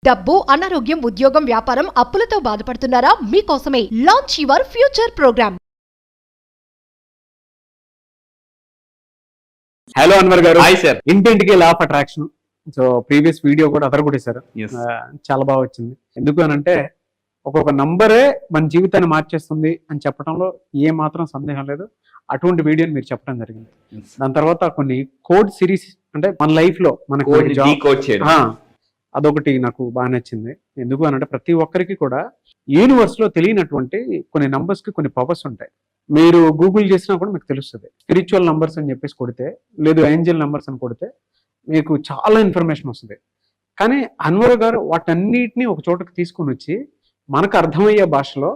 డబ్బు, అనారోగ్యం, ఉద్యోగం, వ్యాపారం, అప్పులతో బాధపడుతున్నారా? మీకోసమే launch your future program. Hello Anwar garu. Hi sir. ఇంటింటికి law of attraction. So previous video కూడా అదరగొట్టేశారు. చాలా బాగా వచ్చింది. ఎందుకు అనంటే ఒక్కొక్క నంబరే మన జీవితాన్ని మార్చేస్తుంది అని చెప్పడంలో ఏ మాత్రం సందేహం లేదు. అటువంటి వీడియోని మీరు చెప్పడం జరిగింది. దాని తర్వాత కొన్ని కోడ్ సిరీస్, అంటే మన లైఫ్ లో మనకి అదొకటి నాకు బాగా నచ్చింది. ఎందుకు అనంటే ప్రతి ఒక్కరికి కూడా యూనివర్స్ లో తెలియనటువంటి కొన్ని నంబర్స్ కి కొన్ని పవర్స్ ఉంటాయి. మీరు గూగుల్ చేసినా కూడా మీకు తెలుస్తుంది. స్పిరిచువల్ నంబర్స్ అని చెప్పేసి కొడితే, లేదు ఏంజల్ నంబర్స్ అని కొడితే మీకు చాలా ఇన్ఫర్మేషన్ వస్తుంది. కానీ అన్వర్ గారు వాటన్నిటిని ఒక చోటకి తీసుకుని వచ్చి మనకు అర్థమయ్యే భాషలో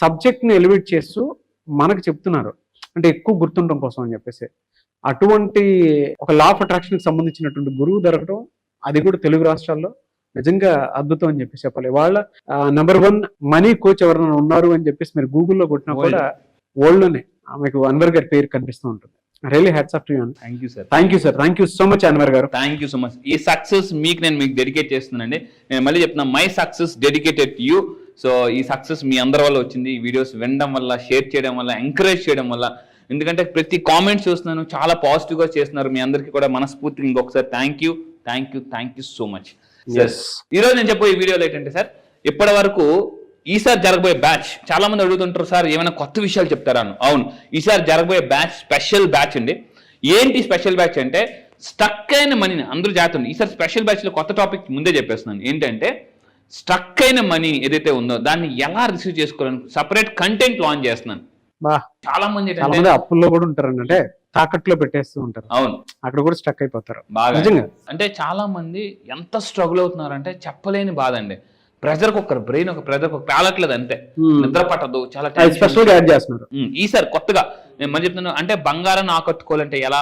సబ్జెక్ట్ని ఎలివేట్ చేస్తూ మనకు చెప్తున్నారు. అంటే ఎక్కువ గుర్తుండడం కోసం అని చెప్పేసి అటువంటి ఒక లా ఆఫ్ అట్రాక్షన్ కి సంబంధించినటువంటి గురువు దొరకడం, అది కూడా తెలుగు రాష్ట్రాల్లో నిజంగా అద్భుతం అని చెప్పేసి చెప్పాలి. వాళ్ళ నెంబర్ 1 మనీ కోచ్ ఎవరైనా ఉన్నారు అని చెప్పేసి మీరు గూగుల్లో కొట్టినా కూడా వరల్డ్ లోనే మీకు అన్వర్ గారి పేరు కనిపిస్తూ ఉంటుంది. Really hats off to you. Thank you sir. Thank you so much Anwar garu. Thank you so much. ఈ సక్సెస్ మీకు డెడికేట్ చేస్తున్నానండి. నేను మళ్ళీ చెప్తున్నా, my success dedicated to you. So ఈ సక్సెస్ మీ అందరి వల్ల వచ్చింది. ఈ వీడియోస్ వినడం వల్ల, షేర్ చేయడం వల్ల, ఎంకరేజ్ చేయడం వల్ల. ఎందుకంటే ప్రతి కామెంట్స్ చూస్తున్నాను, చాలా పాజిటివ్ గా చేస్తున్నారు. మీ అందరికీ కూడా మనస్ఫూర్తిగా ఇంకొకసారి థ్యాంక్ యూ సో మచ్. ఈ రోజు నేను చెప్పే ఈ వీడియోలో ఏంటంటే సార్, ఇప్పటి వరకు ఈసారి జరగబోయే బ్యాచ్ చాలా మంది అడుగుతుంటారు, సార్ ఏమైనా కొత్త విషయాలు చెప్తారా? అవును, ఈసారి జరగబోయే బ్యాచ్ స్పెషల్ బ్యాచ్ అండి. ఏంటి స్పెషల్ బ్యాచ్ అంటే, స్టక్ అయిన మనీని అందరూ జాగ్రత్త. ఈసారి స్పెషల్ బ్యాచ్ లో కొత్త టాపిక్ ముందే చెప్పేస్తున్నాను. ఏంటంటే, స్టక్ అయిన మనీ ఏదైతే ఉందో దాన్ని ఎలా రిసీవ్ చేసుకోవాలని సపరేట్ కంటెంట్ లాంచ్ చేస్తున్నాను. చాలా మంది అప్పుల్లో కూడా ఉంటారు, అంటే తాకట్లో పెట్టేస్తూ ఉంటారు. అవును, అక్కడ కూడా స్టక్ అయిపోతారు బాగా. అంటే చాలా మంది ఎంత స్ట్రగుల్ అవుతున్నారంటే చెప్పలేని బాధ అండి. ప్రెజర్ కుక్కర్, బ్రెయిన్ ఒక ప్రెజర్ కుక్కర్ కాలట్లేదు, అంతే. నిద్ర పట్టదు, చాలా యాడ్ చేస్తున్నారు. ఈసారి కొత్తగా నేను మళ్ళీ చెప్తున్నాను, అంటే బంగారాన్ని ఆకట్టుకోవాలంటే ఎలా,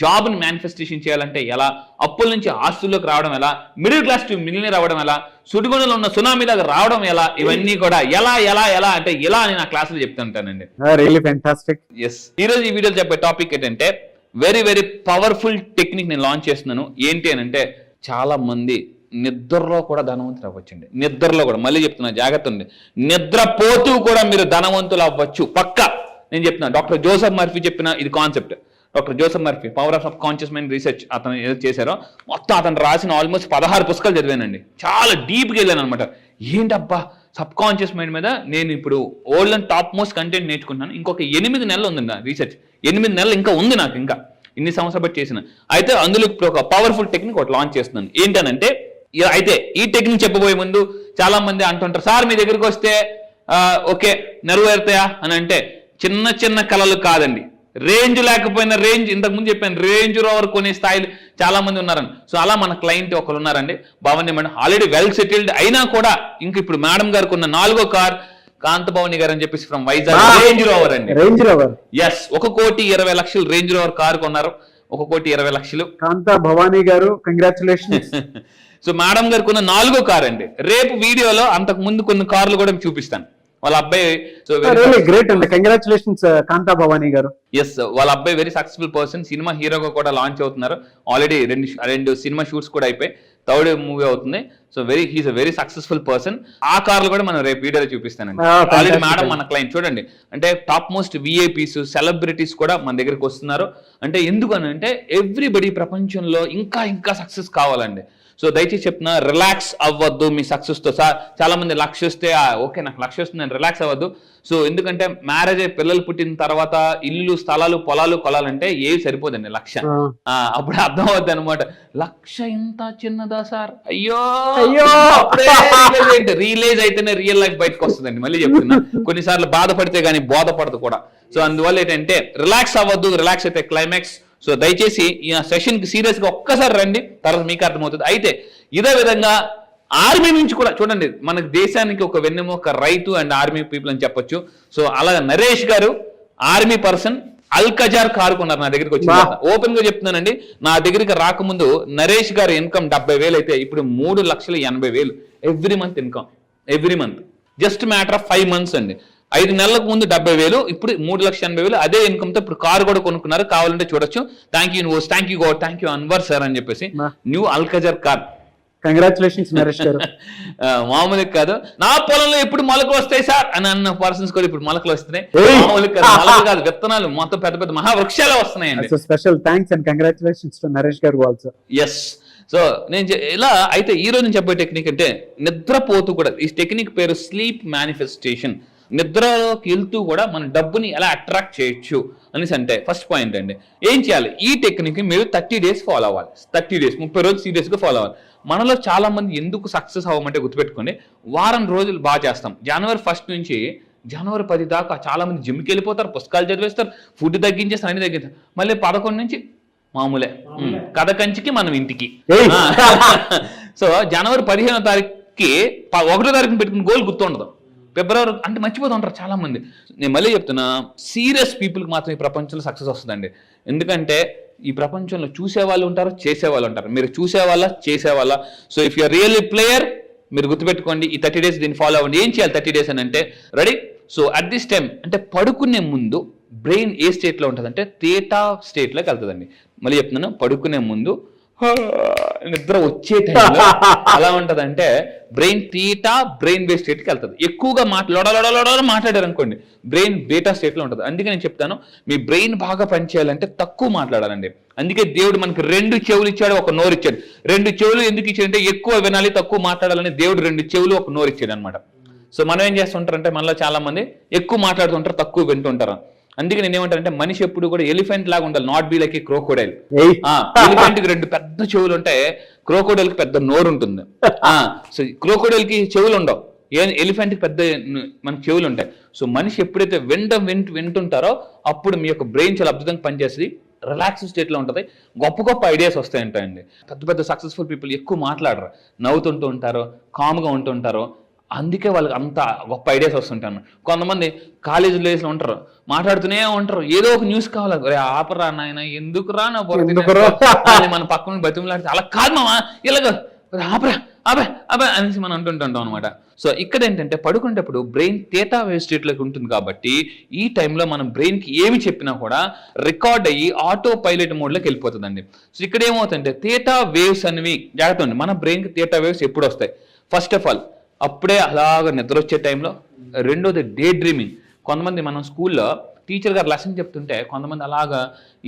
జాబ్ ని మేనిఫెస్టేషన్ చేయాలంటే ఎలా, అప్పుల నుంచి ఆస్తుల్లోకి రావడం ఎలా, మిడిల్ క్లాస్ టు మిలియనర్ అవ్వడం ఎలా, సుడిగుండంలో ఉన్న సునామీ లాగా రావడం ఎలా, ఇవన్నీ కూడా ఎలా ఎలా ఎలా అంటే ఇలా అని నా క్లాసులో చెప్తుంటానండి. ఎస్. ఈ రోజు ఈ వీడియోలో చెప్పే టాపిక్ ఏంటంటే, వెరీ వెరీ పవర్ఫుల్ టెక్నిక్ నేను లాంచ్ చేస్తున్నాను. ఏంటి అని అంటే, చాలా మంది నిద్రలో కూడా ధనవంతులు అవ్వచ్చండి. నిద్రలో కూడా, మళ్ళీ చెప్తున్నా జాగ్రత్త ఉంది, నిద్రపోతూ కూడా మీరు ధనవంతులు అవ్వచ్చు పక్కా. నేను చెప్తున్నా, డాక్టర్ జోసెఫ్ మర్ఫీ చెప్పిన ఇది concept. Doctor Joseph Murphy power of sub conscious mind research అతను ఏదో చేశారో, మొత్తం అతను రాసిన ఆల్మోస్ట్ 16 పుస్తకాలు చదివానండి. చాలా డీప్గా వెళ్ళాను అనమాట. ఏంటబ్బా సబ్ కాన్షియస్ మైండ్ మీద నేను ఇప్పుడు old and top most content నేర్చుకున్నాను. ఇంకొక 8 నెలలు ఉంది నా రీసెర్చ్. 8 నెలలు ఇంకా ఉంది నాకు, ఇంకా ఇన్ని సంవత్సరాలు బట్టి చేసిన. అయితే అందులో ఇప్పుడు ఒక పవర్ఫుల్ టెక్నిక్ ఒకటి లాంచ్ చేస్తున్నాను. ఏంటనంటే, అయితే ఈ టెక్నిక్ చెప్పబోయే ముందు చాలా మంది అంటుంటారు, సార్ మీ దగ్గరికి వస్తే ఓకే నెరవేరుతాయా అని అంటే, చిన్న చిన్న కళలు కాదండి. రేంజ్ లేకపోయినా, రేంజ్ ఇంతకు ముందు చెప్పాను, రేంజ్ రోవర్ కొనే స్థాయిలు చాలా మంది ఉన్నారని. సో అలా మన క్లయింట్ ఒకరు ఉన్నారండి, Bhavani madam. Already well settled అయినా కూడా ఇంక ఇప్పుడు మేడం గారికి ఉన్న 4వ కార్ కాంతభవాని గారు అని చెప్పేసి ఫ్రమ్ వైజాగ్ రేంజ్ రోవర్ అండి. Range Rover, yes. 1,20,00,000 Range Rover car కొన్నారు. 1,20,00,000. కాంతభవాని గారు, కంగ్రాచులేషన్స్. సో మేడం గారికి ఉన్న 4వ కార్ అండి. రేపు వీడియోలో అంతకు ముందు కొన్ని కార్లు కూడా చూపిస్తాను. వాళ్ళ అబ్బాయి గ్రేట్ అండి, కంగ్రాచులేషన్స్ కాంతభవాని గారు. ఎస్, వాళ్ళ అబ్బాయి వెరీ సక్సెస్ఫుల్ పర్సన్. సినిమా హీరోగా కూడా లాంచ్ అవుతున్నారు. ఆల్రెడీ రెండు సినిమా షూట్స్ కూడా అయిపోయి 3rd మూవీ అవుతుంది. So he's a very successful person. ఆ కార్లు కూడా మనం రేపు వీడియోలో చూపిస్తానండి. ఆల్రెడీ మేడం మన క్లయింట్ చూడండి, అంటే టాప్ మోస్ట్ విఐపీస్, సెలబ్రిటీస్ కూడా మన దగ్గరికి వస్తున్నారు. అంటే ఎందుకని అంటే, ఎవ్రీబడి ప్రపంచంలో ఇంకా ఇంకా సక్సెస్ కావాలండి. సో దయచేసి చెప్తున్నా, రిలాక్స్ అవ్వద్దు మీ సక్సెస్ తో. చాలా మంది లక్ష వస్తే ఓకే నాకు లక్ష వస్తుంది నేను రిలాక్స్ అవ్వద్దు. సో ఎందుకంటే మ్యారేజ్ అయ్యి పిల్లలు పుట్టిన తర్వాత ఇల్లు, స్థలాలు, పొలాలు కొలాలంటే ఏవి సరిపోదండి. లక్ష అప్పుడు అర్థం అవుద్ది అనమాట. లక్ష ఇంత చిన్నదా సార్, అయ్యో రియలైజ్ అయితేనే రియల్ లైఫ్ బయటకు వస్తుందండి. మళ్ళీ చెప్తున్నా, కొన్నిసార్లు బాధపడితే గానీ బోధపడదు కూడా. సో అందువల్ల ఏంటంటే, రిలాక్స్ అవ్వద్దు, రిలాక్స్ అయితే క్లైమాక్స్. సో దయచేసి ఈ సెషన్ కి సీరియస్ గా ఒక్కసారి రండి, తర్వాత మీకు అర్థమవుతుంది. అయితే ఇదే విధంగా ఆర్మీ నుంచి కూడా చూడండి, మనకు దేశానికి ఒక వెన్నెముక రైతు అండ్ ఆర్మీ పీపుల్ అని చెప్పొచ్చు. సో అలాగే నరేష్ గారు ఆర్మీ పర్సన్, అల్కజార్ కారు కొన్నారు నా దగ్గరికి వచ్చి. ఓపెన్ గా చెప్తున్నానండి, నా దగ్గరికి రాకముందు నరేష్ గారు ఇన్కమ్ 70,000 అయితే ఇప్పుడు 3,80,000 every month income. Every month, just matter of 5 months అండి. 5 నెలలకు ముందు 70,000, ఇప్పుడు 3,80,000. అదే ఇన్కమ్ తో ఇప్పుడు కారు కూడా కొనుక్కున్నారు. కావాలంటే చూడొచ్చు. Thank you universe, thank you God, thank you Anwar sir అని చెప్పేసి new Alcazar car. Congratulations Naresh గారు. మామూలుగా కాదు, నా పొలంలో ఎప్పుడు మొలకలు వస్తాయి సార్ అని అన్న పర్సన్స్ కూడా ఇప్పుడు మొలకలు వస్తున్నాయి. ఏయ్! మామూలుగా కాదు, మొలకలు కాదు, విత్తనాలు మొత్తం పెద్ద పెద్ద మహావృక్షాలే వస్తున్నాయండి. Special thanks and congratulations to Naresh గారు ఆల్సో. ఎస్. సో నేను ఇలా అయితే ఈ రోజు నేను చెప్పే టెక్నిక్ అంటే నిద్రపోతూ కూడా, ఈ టెక్నిక్ పేరు స్లీప్ మేనిఫెస్టేషన్. నిద్రలోకి వెళ్తూ కూడా మన డబ్బుని ఎలా అట్రాక్ట్ చేయొచ్చు అనేసి అంటే ఫస్ట్ పాయింట్ అండి. ఏం చేయాలి? ఈ టెక్నిక్ మీరు 30 days ఫాలో అవ్వాలి. 30 days 30 రోజులు సీరియస్గా ఫాలో అవ్వాలి. మనలో చాలా మంది ఎందుకు సక్సెస్ అవ్వమంటే గుర్తుపెట్టుకోండి, వారం రోజులు బాగా చేస్తాం. జనవరి 1 నుంచి జనవరి 10 దాకా చాలా మంది జిమ్కి వెళ్ళిపోతారు, పుస్తకాలు చదివేస్తారు, ఫుడ్ తగ్గించేస్తారు, అన్ని తగ్గిస్తారు. మళ్ళీ 11 నుంచి మామూలే, కథ కంచికి మనం ఇంటికి. సో జనవరి 15వ తారీఖుకి 1వ తారీఖుని పెట్టుకుని గోల్ గుర్తుండదు. ఫిబ్రవరి అంటే మర్చిపోతుంటారు చాలా మంది. నేను మళ్ళీ చెప్తున్నా, సీరియస్ పీపుల్కి మాత్రం ఈ ప్రపంచంలో సక్సెస్ వస్తుందండి. ఎందుకంటే ఈ ప్రపంచంలో చూసేవాళ్ళు ఉంటారు, చేసేవాళ్ళు ఉంటారు. మీరు చూసేవాళ్ళ, చేసేవాళ్ళ. So if you're really player, మీరు గుర్తుపెట్టుకోండి, ఈ 30 days దీన్ని ఫాలో అవ్వండి. ఏం చేయాలి 30 days అని అంటే, ready? So at this time అంటే పడుకునే ముందు బ్రెయిన్ ఏ స్టేట్లో ఉంటుంది అంటే థీటా స్టేట్లోకి వెళ్తుందండి. మళ్ళీ చెప్తున్నాను, పడుకునే ముందు నిద్ర వచ్చే టైంలో ఎలా ఉంటుంది అంటే బ్రెయిన్ థీటా బ్రెయిన్ బేస్ స్టేట్కి వెళ్తుంది. ఎక్కువగా మాట్లాడారు అనుకోండి, బ్రెయిన్ బీటా స్టేట్లో ఉంటుంది. అందుకే నేను చెప్తాను, మీ బ్రెయిన్ బాగా పనిచేయాలంటే తక్కువ మాట్లాడాలండి. అందుకే దేవుడు మనకి 2 చెవులు ఇచ్చాడు, ఒక నోరు ఇచ్చాడు. 2 చెవులు ఎందుకు ఇచ్చాడంటే ఎక్కువ వినాలి, తక్కువ మాట్లాడాలని దేవుడు 2 చెవులు ఒక నోరు ఇచ్చాడు అనమాట. సో మనం ఏం చేస్తుంటారంటే మనలో చాలా మంది ఎక్కువ మాట్లాడుతుంటారు, తక్కువ వింటుంటారు. అందుకే నేను ఏమంటానంటే మనిషి ఎప్పుడు కూడా ఎలిఫెంట్ లాగా ఉండాలి, not be like a crocodile. Elephant కి 2 పెద్ద చెవులు ఉంటాయి, క్రోకోడైల్ కి పెద్ద నోరు ఉంటుంది. సో క్రోకోడైల్ కి చెవులు ఉండవు, ఎలిఫెంట్ కి పెద్ద మనకి చెవులు ఉంటాయి. సో మనిషి ఎప్పుడైతే వింటుంటారో అప్పుడు మీ యొక్క బ్రెయిన్ చాలా అద్భుతంగా పనిచేస్తుంది, రిలాక్స్ స్టేట్ లో ఉంటుంది, గొప్ప గొప్ప ఐడియాస్ వస్తాయంటాయండి. పెద్ద పెద్ద సక్సెస్ఫుల్ పీపుల్ ఎక్కువ మాట్లాడరు, నవ్వుతుంటూ ఉంటారు, కామ్గా ఉంటుంటారు. అందుకే వాళ్ళకి అంత గొప్ప ఐడియాస్ వస్తుంటాను. కొంతమంది కాలేజ్ డేస్లో ఉంటారు, మాట్లాడుతూనే ఉంటారు, ఏదో ఒక న్యూస్ కావాలి, అరే ఆపరా నాయన, ఎందుకురా నా మన పక్కన బతిమలాడితే, అలా కాదు మామా, ఇలాగ ఆపరా అబే అనేసి మనం అంటుంటాం అనమాట. సో ఇక్కడ ఏంటంటే పడుకునేటప్పుడు బ్రెయిన్ థీటా వేవ్ స్టేట్లోకి ఉంటుంది కాబట్టి ఈ టైంలో మనం బ్రెయిన్కి ఏమి చెప్పినా కూడా రికార్డ్ అయ్యి ఆటో పైలట్ మోడ్లోకి వెళ్ళిపోతుందండి. సో ఇక్కడ ఏమవుతుందంటే థీటా వేవ్స్ అనేవి జాగ్రత్త ఉంది, మన బ్రెయిన్కి థీటా వేవ్స్ ఎప్పుడు వస్తాయి? ఫస్ట్ ఆఫ్ ఆల్ అప్పుడే అలాగ నిద్ర వచ్చే టైంలో. రెండోది డే డ్రీమింగ్. కొంతమంది మనం స్కూల్లో టీచర్ గారు లెసన్ చెప్తుంటే కొంతమంది అలాగా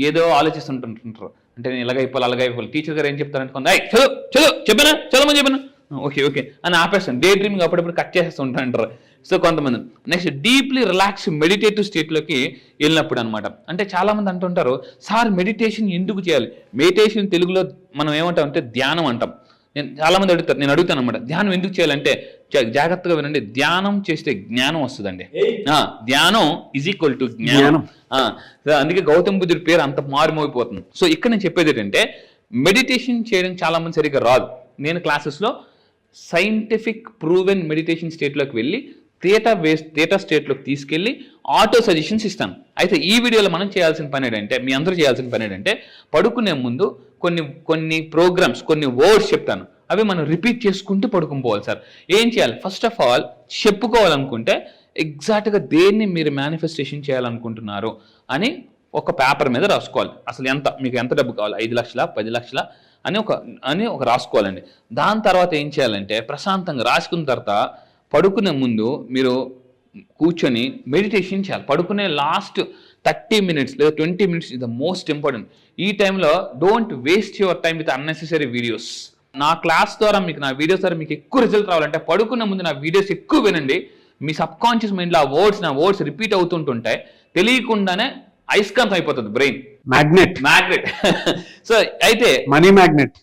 ఏదో ఆలోచిస్తుంటుంటారు, అంటే నేను అలాగైపోవాలి. టీచర్ గారు ఏం చెప్తారంటే చదువు చెప్పానా, చదవమని చెప్పాను, ఓకే అని ఆపేస్తాను. డే డ్రీమింగ్ అప్పుడప్పుడు కట్ చేసేస్తుంటారు. సో కొంతమంది నెక్స్ట్ డీప్లీ రిలాక్స్ మెడిటేటివ్ స్టేట్లోకి వెళ్ళినప్పుడు అనమాట. అంటే చాలా మంది అంటుంటారు, సార్ మెడిటేషన్ ఎందుకు చేయాలి? మెడిటేషన్ తెలుగులో మనం ఏమంటాం అంటే ధ్యానం అంటాం. చాలా మంది అడుగుతారు, నేను అడుగుతాను అనమాట, ధ్యానం ఎందుకు చేయాలంటే జాగ్రత్తగా వినండి, ధ్యానం చేస్తే జ్ఞానం వస్తుందండి. ధ్యానం ఈజ్ ఈక్వల్ టు జ్ఞానం. అందుకే గౌతమ్ బుద్ధుడి పేరు అంత మారుమోగిపోతుంది. సో ఇక్కడ నేను చెప్పేది ఏంటంటే మెడిటేషన్ చేయడం చాలా మంది సరిగ్గా రాదు. నేను క్లాసెస్లో సైంటిఫిక్ ప్రూవెన్ మెడిటేషన్ స్టేట్లోకి వెళ్ళి థీటా స్టేట్లోకి తీసుకెళ్ళి ఆటో సజెషన్స్ ఇస్తాను. అయితే ఈ వీడియోలో మనం చేయాల్సిన పని ఏంటంటే, మీ అందరూ చేయాల్సిన పని ఏంటంటే, పడుకునే ముందు కొన్ని ప్రోగ్రామ్స్, కొన్ని వర్డ్స్ చెప్తాను, అవి మనం రిపీట్ చేసుకుంటూ పడుకుని పోవాలి సార్. ఏం చేయాలి? ఫస్ట్ ఆఫ్ ఆల్ చెప్పుకోవాలనుకుంటే ఎగ్జాక్ట్గా దేన్ని మీరు మేనిఫెస్టేషన్ చేయాలనుకుంటున్నారు అని ఒక పేపర్ మీద రాసుకోవాలి. అసలు మీకు ఎంత డబ్బు కావాలి, 5 లక్షల 10 లక్షల అని ఒక రాసుకోవాలండి. దాని తర్వాత ఏం చేయాలంటే ప్రశాంతంగా రాసుకున్న తర్వాత పడుకునే ముందు మీరు కూర్చొని మెడిటేషన్ చేయాలి. పడుకునే లాస్ట్ 30 minutes లేదా 20 minutes is the most important. ఈ టైంలో don't waste your time with unnecessary videos. నా క్లాస్ ద్వారా నా వీడియోస్ ద్వారా మీకు ఎక్కువ రిజల్ట్ రావాలంటే పడుకునే ముందు నా వీడియోస్ ఎక్కువ వినండి. మీ సబ్ కాన్షియస్ మైండ్లో నా వర్డ్స్ రిపీట్ అవుతుంటుంటాయి, తెలియకుండానే అయస్కాంతం అయిపోతుంది బ్రెయిన్, మ్యాగ్నెట్. సో అయితే మనీ మ్యాగ్నెట్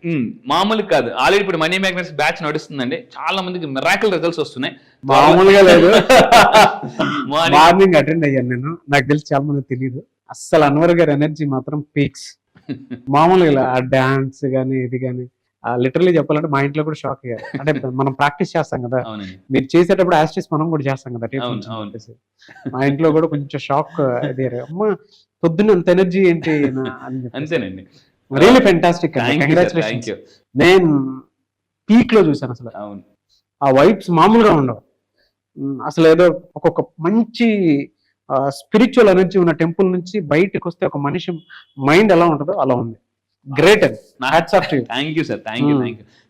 మామూలు కాదు, ఆల్రెడీ ఇప్పుడు మనీ మ్యాగ్నెట్స్ బ్యాచ్ నడుస్తుందండి. చాలా మందికి మిరాకిల్ రిజల్ట్స్ వస్తున్నాయి. మామూలుగా లేదు. మార్నింగ్ అటెండ్ అయ్యాను నేను, నాకు తెలిసి చాలా మంది తెలియదు. అస్సలు అన్వర్ గారి ఎనర్జీ మాత్రం పీక్స్. మామూలుగా ఆ డాన్స్ గానీ ఇది గానీ లిటరలీ చెప్పాలంటే మా ఇంట్లో కూడా షాక్ అయ్యారు. అంటే మనం ప్రాక్టీస్ చేస్తాం కదా, మీరు చేసేటప్పుడు యాస్టిస్ మనం కూడా చేస్తాం కదా, మా ఇంట్లో కూడా కొంచెం షాక్ అదే, అమ్మ పొద్దున్న అంత ఎనర్జీ ఏంటి అంతేనండి. Really fantastic. నేను పీక్ లో చూసాను అసలు. ఆ వైబ్స్ మామూలుగా ఉండవు అసలు. ఏదో ఒక్కొక్క మంచి స్పిరిచువల్ ఎనర్జీ ఉన్న టెంపుల్ నుంచి బయటకు వస్తే ఒక మనిషి మైండ్ ఎలా ఉంటుందో అలా ఉంది. గ్రేట్ అది. Hats off to you. Thank you sir, thank you.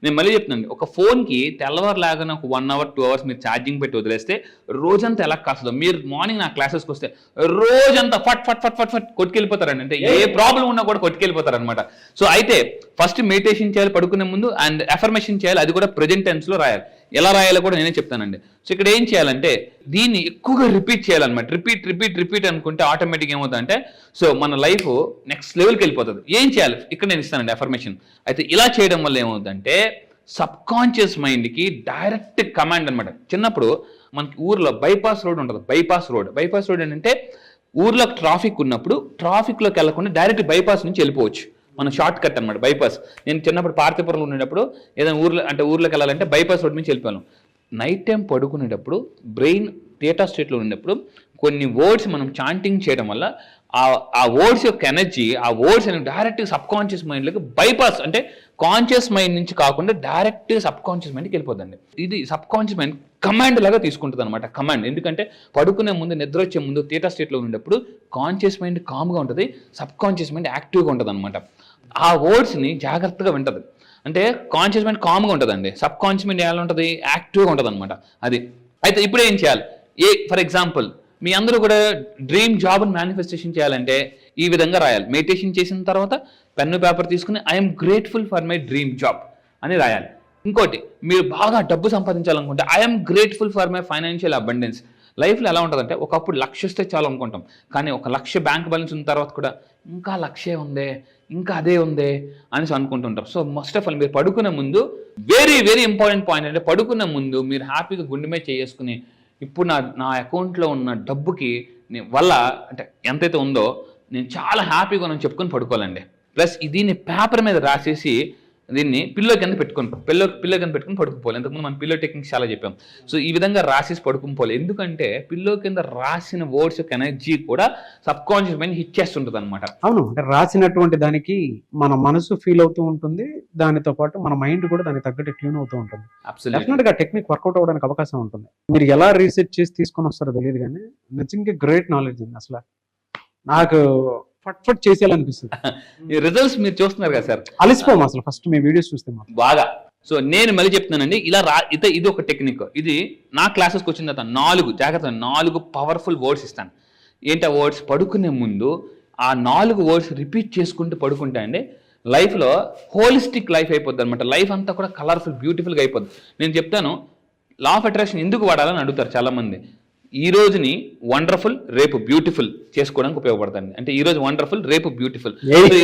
నేను మళ్ళీ చెప్తున్నాను, ఒక ఫోన్ కి తెల్లవారు లాగానే ఒక 1 hour 2 hours మీరు ఛార్జింగ్ పెట్టి వదిలేస్తే రోజంతా ఎలా కాస్తుందో. మీరు మార్నింగ్ నా క్లాసెస్కి వస్తే రోజంతా ఫట్ ఫట్ ఫట్ ఫట్ ఫట్ కొట్టుకెళ్ళిపోతారండి. అంటే ఏ ప్రాబ్లం ఉన్నా కూడా కొట్టుకెళ్ళిపోతారు అనమాట. సో అయితే ఫస్ట్ మెడిటేషన్ చేయాలి పడుకునే ముందు, అండ్ అఫర్మేషన్ చేయాలి, అది కూడా ప్రెజెంట్ టెన్స్ లో రాయాలి. ఎలా రాయాలో కూడా నేనే చెప్తానండి. సో ఇక్కడ ఏం చేయాలంటే దీన్ని ఎక్కువగా రిపీట్ చేయాలన్నమాట. రిపీట్ రిపీట్ రిపీట్ అనుకుంటే ఆటోమేటిక్ ఏమవుతుందంటే సో మన లైఫ్ నెక్స్ట్ లెవెల్కి వెళ్ళిపోతుంది. ఏం చేయాలి ఇక్కడ నేను ఇస్తానండి అఫర్మేషన్. అయితే ఇలా చేయడం వల్ల ఏమవుతుందంటే సబ్ కాన్షియస్ మైండ్కి డైరెక్ట్ కమాండ్ అనమాట. చిన్నప్పుడు మనకి ఊర్లో బైపాస్ రోడ్ ఉంటుంది. బైపాస్ రోడ్ ఏంటంటే ఊర్లో ట్రాఫిక్ ఉన్నప్పుడు ట్రాఫిక్లోకి వెళ్ళకుండా డైరెక్ట్ బైపాస్ నుంచి వెళ్ళిపోవచ్చు. మన షార్ట్ కట్ అనమాట బైపాస్. నేను చిన్నప్పుడు పార్తీపురంలో ఉండేటప్పుడు ఏదైనా ఊర్లోకి వెళ్ళాలంటే బైపాస్ రోడ్ నుంచి వెళ్ళిపోయాను. నైట్ టైం పడుకునేటప్పుడు బ్రెయిన్ థీటా స్టేట్లో ఉన్నప్పుడు కొన్ని వర్డ్స్ మనం చాంటింగ్ చేయడం వల్ల ఆ వర్డ్స్ యొక్క ఎనర్జీ, ఆ వర్డ్స్ అనేవి డైరెక్ట్ సబ్ కాన్షియస్ మైండ్లోకి బైపాస్, అంటే కాన్షియస్ మైండ్ నుంచి కాకుండా డైరెక్ట్ సబ్ కాన్షియస్ మైండ్కి వెళ్ళిపోతుంది. ఇది సబ్ కాన్షియస్ మైండ్ కమాండ్ లాగా తీసుకుంటుంది అనమాట. కమాండ్ ఎందుకంటే పడుకునే ముందు నిద్ర వచ్చే ముందు థీటా స్టేట్లో ఉన్నప్పుడు కాన్షియస్ మైండ్ కామ్గా ఉంటుంది, సబ్ కాన్షియస్ మైండ్ యాక్టివ్గా ఉంటుంది అనమాట. ఆ వర్డ్స్ని జాగ్రత్తగా వింటది. అంటే కాన్షియస్ మైండ్ కామ్గా ఉంటుందండి, సబ్ కాన్షియస్ మైండ్ ఎలా ఉంటుంది, యాక్టివ్గా ఉంటుంది అనమాట. అది అయితే ఇప్పుడు ఏం చేయాలి? ఫర్ ఎగ్జాంపుల్ మీ అందరూ కూడా డ్రీమ్ జాబ్ని మేనిఫెస్టేషన్ చేయాలంటే ఈ విధంగా రాయాలి. మెడిటేషన్ చేసిన తర్వాత పెన్ను పేపర్ తీసుకుని I'm grateful for my dream job అని రాయాలి. ఇంకోటి, మీరు బాగా డబ్బు సంపాదించాలనుకుంటే I'm grateful for my financial abundance. లైఫ్లో ఎలా ఉంటుందంటే ఒకప్పుడు లక్ష వస్తే చాలు అనుకుంటాం, కానీ 1 లక్ష బ్యాంక్ బ్యాలెన్స్ ఉన్న తర్వాత కూడా ఇంకా లక్షే ఉందే, ఇంకా అదే ఉందే అనేసి అనుకుంటుంటాం. సో మస్ట్ ఆఫ్ ఆల్ మీరు పడుకునే ముందు వెరీ వెరీ ఇంపార్టెంట్ పాయింట్ అంటే పడుకునే ముందు మీరు హ్యాపీగా గుండె మీద చేసుకుని ఇప్పుడు నా అకౌంట్లో ఉన్న డబ్బుకి వల్ల అంటే ఎంతైతే ఉందో నేను చాలా హ్యాపీగా ఉన్నాను చెప్పుకొని పడుకోవాలండి. ప్లస్ దీన్ని పేపర్ మీద రాసేసి దీన్ని పిల్లో కింద పెట్టుకొని పడుకుపోవాలి. ఇంతకుముందు మనం పిల్లో టెక్నిక్స్ చాలా చెప్పాం. సో ఈ విధంగా రాసేసి పడుకుపోవాలి. ఎందుకంటే పిల్లో కింద రాసిన వర్డ్స్ యొక్క ఎనర్జీ కూడా సబ్ కాన్షియస్ మైండ్ హిట్ చేస్తుంటుంది అనమాట. అవును, అంటే రాసినటువంటి దానికి మన మనసు ఫీల్ అవుతూ ఉంటుంది, దానితో పాటు మన మైండ్ కూడా దానికి తగ్గట్టు ట్యూన్ అవుతూ ఉంటుంది. డెఫినెట్ గా టెక్నిక్ వర్కౌట్ అవ్వడానికి అవకాశం ఉంటుంది. మీరు ఎలా రీసెర్చ్ చేసి తీసుకొని వస్తారో తెలియదు, కానీ నిజంగా గ్రేట్ నాలెడ్జ్ ఉంది. అసలు నాకు ఫట్ చేసేయాలనిపిస్తుంది. ఈ రిజల్ట్స్ మీరు చూస్తున్నారు కదా సార్, అలసిపోం అసలు ఫస్ట్ మీ వీడియోస్ చూస్తే బాగా. సో నేను మళ్ళీ చెప్తున్నానండి, ఇలా ఇది ఒక టెక్నిక్. ఇది నా క్లాసెస్కి వచ్చిన తర్వాత 4 పవర్ఫుల్ వర్డ్స్ ఇస్తాను. ఏంటి ఆ వర్డ్స్? పడుకునే ముందు ఆ 4 వర్డ్స్ రిపీట్ చేసుకుంటూ పడుకుంటా అండి లైఫ్లో హోలిస్టిక్ లైఫ్ అయిపోద్ది అనమాట. లైఫ్ అంతా కూడా కలర్ఫుల్ బ్యూటిఫుల్గా అయిపోద్ది. నేను చెప్తాను, లా ఆఫ్ అట్రాక్షన్ ఎందుకు వాడాలని అడుగుతారు చాలామంది. ఈ రోజుని వండర్ఫుల్ రేపు బ్యూటిఫుల్ చేసుకోవడానికి ఉపయోగపడుతుంది. అంటే ఈ రోజు వండర్ఫుల్ రేపు బ్యూటిఫుల్.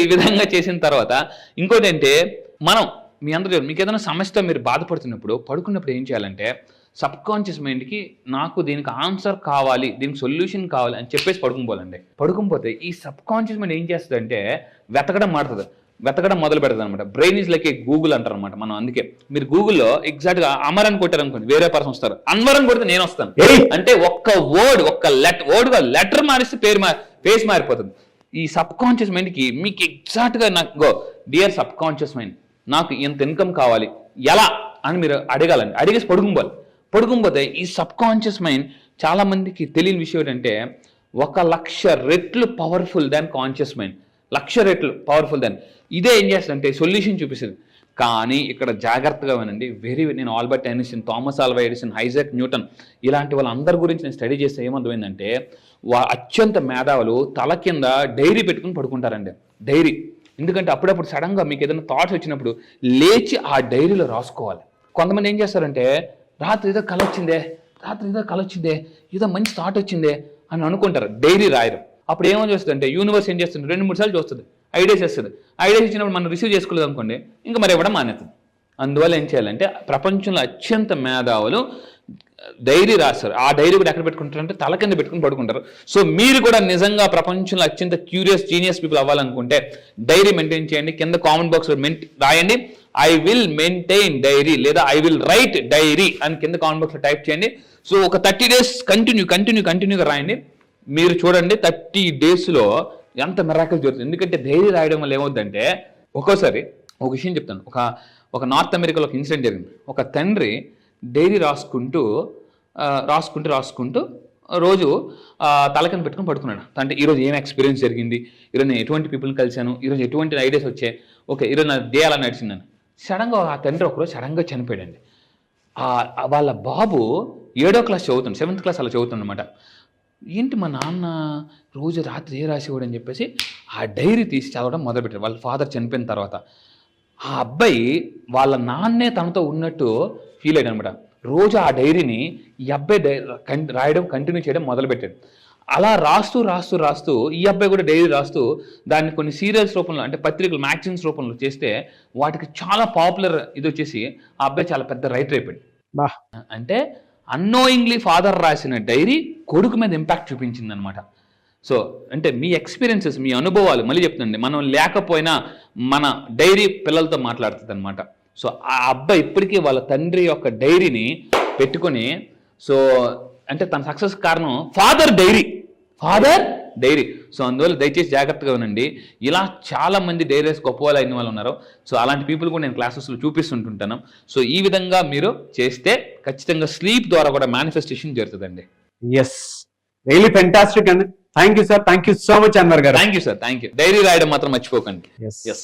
ఈ విధంగా చేసిన తర్వాత ఇంకోటి అంటే మీ అందరూ మీకు ఏదైనా సమస్యతో మీరు బాధపడుతున్నప్పుడు పడుకున్నప్పుడు ఏం చేయాలంటే సబ్ కాన్షియస్ మైండ్కి నాకు దీనికి ఆన్సర్ కావాలి, దీనికి సొల్యూషన్ కావాలి అని చెప్పేసి పడుకుపోవాలండి. పడుకుపోతే ఈ సబ్ కాన్షియస్ మైండ్ ఏం చేస్తుందంటే వెతకడం మొదలు పెడతారు అనమాట. Brain is like A Google అంటారు అనమాట మనం. అందుకే మీరు గూగుల్లో ఎగ్జాక్ట్ గా అమర్ అని కొట్టారు అనుకోండి, వేరే పర్సన్ వస్తారు. అన్వర్ అని కొడితే నేను వస్తాను. అంటే ఒక్క లెటర్ మారిస్తే ఫేస్ మారిపోతుంది. ఈ సబ్ కాన్షియస్ మైండ్ కి మీకు ఎగ్జాక్ట్ గా నాకు డియర్ సబ్ కాన్షియస్ మైండ్ నాకు ఇంత ఇన్కమ్ కావాలి ఎలా అని మీరు అడగాలండి. అడిగేసి పడుకుపోతే ఈ సబ్ కాన్షియస్ మైండ్ చాలా మందికి తెలియని విషయం ఏంటంటే 1,00,000 రెట్లు పవర్ఫుల్ దాన్ కాన్షియస్ మైండ్. 1,00,000 రెట్లు పవర్ఫుల్ దాన్. ఇదే ఏం చేస్తుందంటే సొల్యూషన్ చూపిస్తుంది. కానీ ఇక్కడ జాగ్రత్తగా వినండి. నేను Albert Einstein, Thomas Alva Edison, Isaac Newton ఇలాంటి వాళ్ళందరి గురించి నేను స్టడీ చేస్తే ఏమర్థమైందంటే అత్యంత మేధావులు తల కింద డైరీ పెట్టుకుని పడుకుంటారండి. డైరీ ఎందుకంటే అప్పుడప్పుడు సడన్గా మీకు ఏదైనా థాట్స్ వచ్చినప్పుడు లేచి ఆ డైరీలో రాసుకోవాలి. కొంతమంది ఏం చేస్తారంటే రాత్రి ఏదో కల వచ్చిందే, ఏదో మంచి థాట్ వచ్చిందే అని అనుకుంటారు, డైరీ రాయరు. అప్పుడు ఏమో చేస్తుంది అంటే యూనివర్స్ ఏం చేస్తుంది, 2-3 సార్లు చూస్తుంది, ఐడియాస్ ఇస్తుంది. ఐడియాస్ ఇచ్చినప్పుడు మనం రిసీవ్ చేసుకోలేదు అనుకోండి, ఇంకా మరి ఇవ్వడం మానేస్తుంది. అందువల్ల ఏం చేయాలంటే ప్రపంచంలో అత్యంత మేధావులు డైరీ రాస్తారు. ఆ డైరీ కూడా ఎక్కడ పెట్టుకుంటారంటే తల కింద పెట్టుకుని పడుకుంటారు. సో మీరు కూడా నిజంగా ప్రపంచంలో అత్యంత క్యూరియస్ జీనియస్ పీపుల్ అవ్వాలనుకుంటే డైరీ మెయింటైన్ చేయండి. కింద కామెంట్ బాక్స్ రాయండి ఐ విల్ మెయింటైన్ డైరీ లేదా ఐ విల్ రైట్ డైరీ అని కింద కామెంట్ బాక్స్ లో టైప్ చేయండి. సో ఒక 30 days కంటిన్యూగా రాయండి. మీరు చూడండి 30 days లో ఎంత మిరాకిల్ జరుగుతుంది. ఎందుకంటే డైరీ రాయడం వల్ల ఏమవుతుందంటే ఒక్కోసారి ఒక విషయం చెప్తాను. ఒక నార్త్ అమెరికాలో ఒక ఇన్సిడెంట్ జరిగింది. ఒక తండ్రి డైరీ రాసుకుంటూ రోజు తలకింద పెట్టుకుని పడుకున్నాడు. అంటే ఈరోజు ఏం ఎక్స్పీరియన్స్ జరిగింది, ఈరోజు నేను ఎటువంటి పీపుల్ని కలిశాను, ఈరోజు ఎటువంటి ఐడియాస్ వచ్చాయి, ఓకే ఈరోజు నా డే అలా నడిచిందని. సడన్గా ఆ తండ్రి ఒకరోజు సడన్గా చనిపోయాడండి. వాళ్ళ బాబు 7వ క్లాస్ చదువుతుంది, 7th క్లాస్ అలా చదువుతుంది అనమాట. ఏంటి మా నాన్న రోజు రాత్రి ఏ రాసేవాడు అని చెప్పేసి ఆ డైరీ తీసి చదవడం మొదలుపెట్టాడు. వాళ్ళ ఫాదర్ చనిపోయిన తర్వాత ఆ అబ్బాయి వాళ్ళ నాన్నే తనతో ఉన్నట్టు ఫీల్ అయ్యాడు అనమాట. రోజు ఆ డైరీని ఈ అబ్బాయి రాయడం కంటిన్యూ చేయడం మొదలుపెట్టాడు. అలా రాస్తూ రాస్తూ రాస్తూ ఈ అబ్బాయి కూడా డైరీ రాస్తూ దాన్ని కొన్ని సీరియల్స్ రూపంలో అంటే పత్రికలు మ్యాగజైన్స్ రూపంలో చేస్తే వాటికి చాలా పాపులర్ ఇది వచ్చేసి ఆ అబ్బాయి చాలా పెద్ద రైటర్ అయిపోయాడు. అంటే అన్నోయింగ్లీ ఫాదర్ రాసిన డైరీ కొడుకు మీద ఇంపాక్ట్ చూపించింది అనమాట. సో అంటే మీ ఎక్స్పీరియన్సెస్, మీ అనుభవాలు మళ్ళీ చెప్తుందండి, మనం లేకపోయినా మన డైరీ పిల్లలతో మాట్లాడుతుంది అనమాట. సో ఆ అబ్బాయి ఇప్పటికీ వాళ్ళ తండ్రి యొక్క డైరీని పెట్టుకొని, సో అంటే తన సక్సెస్ కారణం ఫాదర్ డైరీ. సో అందువల్ల దయచేసి జాగ్రత్తగా ఉండండి. ఇలా చాలా మంది డైరీస్ గొప్ప వాళ్ళు అయిన వాళ్ళు ఉన్నారు. సో అలాంటి పీపుల్ కూడా నేను క్లాసెస్లో చూపిస్తుంటుంటాను. సో ఈ విధంగా మీరు చేస్తే ఖచ్చితంగా స్లీప్ ద్వారా కూడా మేనిఫెస్టేషన్ జరుగుతుందండి. ఎస్, రియల్లీ ఫెంటాస్టిక్ అండి. Thank you sir, thank you so much Anwar garu. Thank you sir, thank you. Diary రాయడం మాత్రం మర్చిపోకండి. ఎస్.